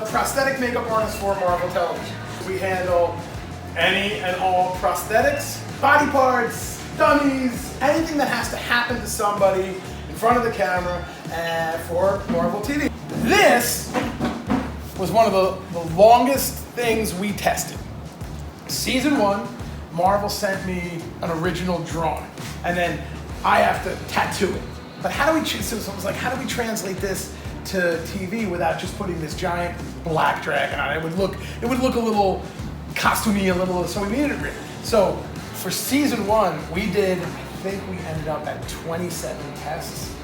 prosthetic makeup artist for Marvel Television. We handle any and all prosthetics, body parts, dummies, anything that has to happen to somebody in front of the camera for Marvel TV. This was one of the longest things we tested. Season 1, Marvel sent me an original drawing, and then I have to tattoo it. But how do we, so it was like, how do we translate this to TV without just putting this giant black dragon on it? It would look a little costumey, a little, so we needed it written. So for season 1, we did, I think we ended up at 27 tests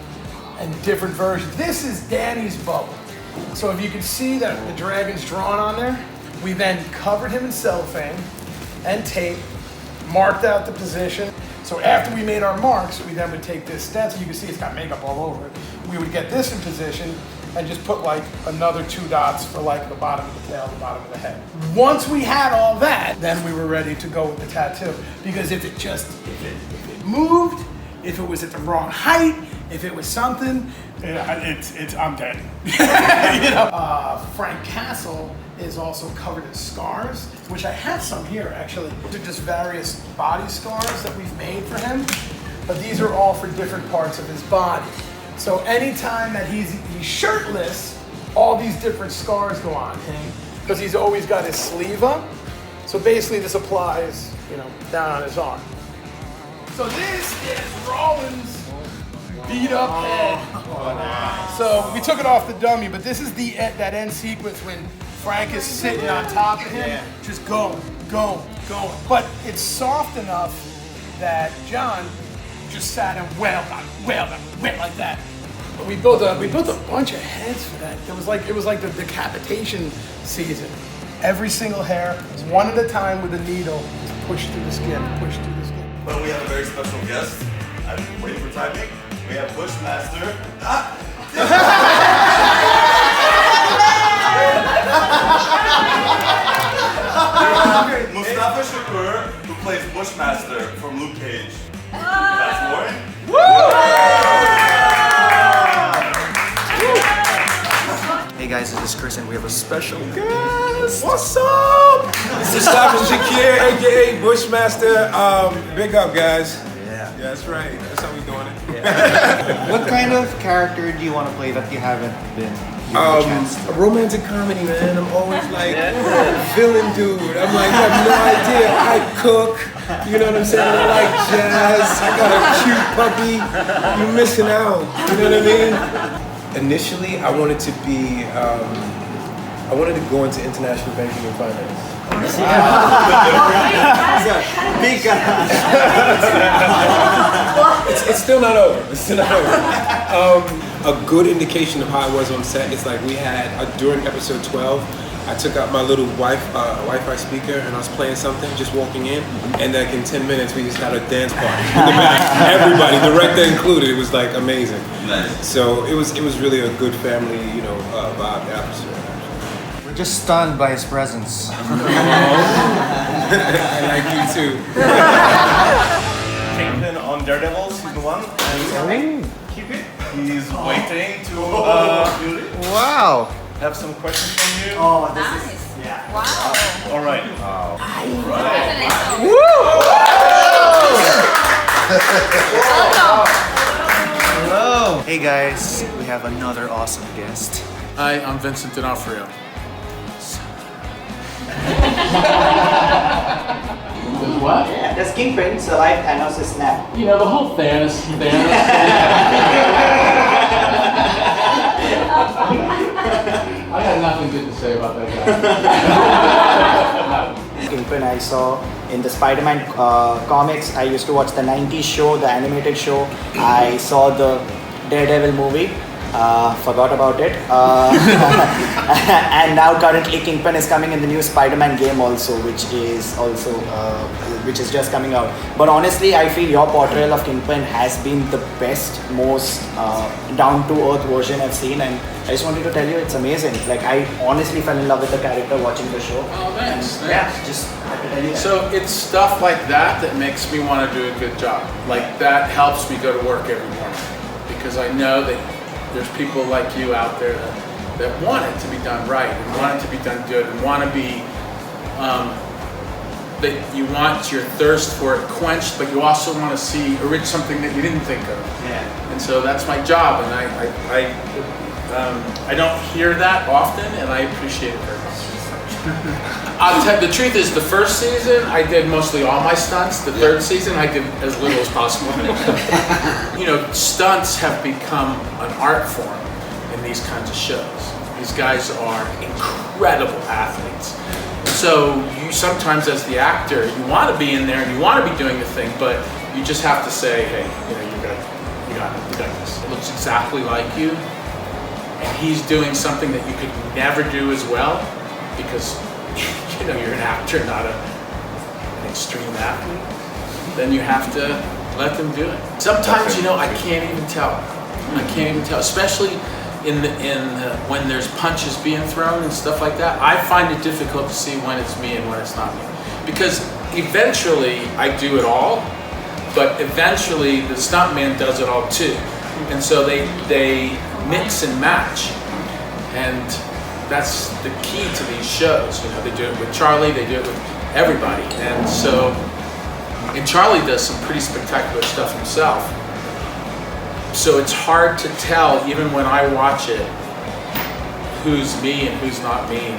and different versions. This is Danny's bubble. So if you can see that the dragon's drawn on there, we then covered him in cellophane and tape, marked out the position. So after we made our marks, we then would take this stencil. You can see it's got makeup all over it. We would get this in position and just put like another 2 dots for like the bottom of the tail, the bottom of the head. Once we had all that, then we were ready to go with the tattoo. Because if it moved, if it was at the wrong height, if it was something, I'm dead. You know? Frank Castle is also covered in scars, which I have some here actually. These are just various body scars that we've made for him, but these are all for different parts of his body. So anytime that he's shirtless, all these different scars go on him because he's always got his sleeve up. So basically this applies, you know, down on his arm. So this is Rollins' beat up head. So we took it off the dummy, but this is that end sequence when Frank is sitting on top of him, just going. But it's soft enough that John just sat and wailed like that. But we built a bunch of heads for that. It was like the decapitation season. Every single hair, one at a time with a needle, pushed through the skin, But we have a very special guest. I'm waiting for timing. We have Bushmaster. Mustafa Shakir, who plays Bushmaster from Luke Cage. That's Lauren. Hey guys, this is Chris and we have a special guest. What's up? Mustafa Shakir, aka Bushmaster. Big up, guys. Yeah. Yeah, that's right. That's how we doing it. What kind of character do you want to play that you haven't been? A romantic comedy, man. I'm always like villain dude. I'm like, you have no idea. I cook. You know what I'm saying? I like jazz. I got a cute puppy. You're missing out. You know what I mean? Initially, I wanted to be. I wanted to go into international banking and finance. It's still not over. It's still not over. A good indication of how I was on set is like we had during episode 12, I took out my little Wi-Fi speaker and I was playing something, just walking in, and like in 10 minutes we just had a dance party in the back. Everybody, director included. It was like amazing. Nice. So it was really a good family, you know, vibe atmosphere. We're just stunned by his presence. I like you too. Kingpin on Daredevil season 1. And Kingpin, he's waiting to Wow. have some questions from you. Oh, this is Wow. All right. Hello. Hey guys, we have another awesome guest. Hi, I'm Vincent D'Onofrio. What? Does Kingpin survive Thanos' snap? You know, the whole Thanos I got nothing good to say about that guy. Kingpin I saw in the Spider-Man comics. I used to watch the 90s show, the animated show. I saw the Daredevil movie. Forgot about it. And now currently Kingpin is coming in the new Spider-Man game also, which is just coming out. But honestly, I feel your portrayal of Kingpin has been the best, most down-to-earth version I've seen, and I just wanted to tell you it's amazing. Like, I honestly fell in love with the character watching the show. Oh, thanks. And, yeah, just had to tell you that. So it's stuff like that that makes me want to do a good job. Like that helps me go to work every morning because I know that there's people like you out there that that want it to be done right and want it to be done good and want to be that you want your thirst for it quenched, but you also want to see something that you didn't think of. Yeah. And so that's my job, and I don't hear that often, and I appreciate it very much. I'll tell you, the truth is, the first season I did mostly all my stunts. The third season I did as little as possible. You know, stunts have become an art form in these kinds of shows. These guys are incredible athletes. So you sometimes, as the actor, you want to be in there and you want to be doing the thing, but you just have to say, hey, you know, you got this. It looks exactly like you, and he's doing something that you could never do as well, because you know you're an actor, not an extreme athlete. Then you have to let them do it. Sometimes, you know, I can't even tell. I can't even tell, especially when there's punches being thrown and stuff like that. I find it difficult to see when it's me and when it's not me, because eventually I do it all, but eventually the stuntman does it all too, and so they mix and match, and that's the key to these shows. You know, they do it with Charlie, they do it with everybody, and Charlie does some pretty spectacular stuff himself. So it's hard to tell, even when I watch it, who's me and who's not me.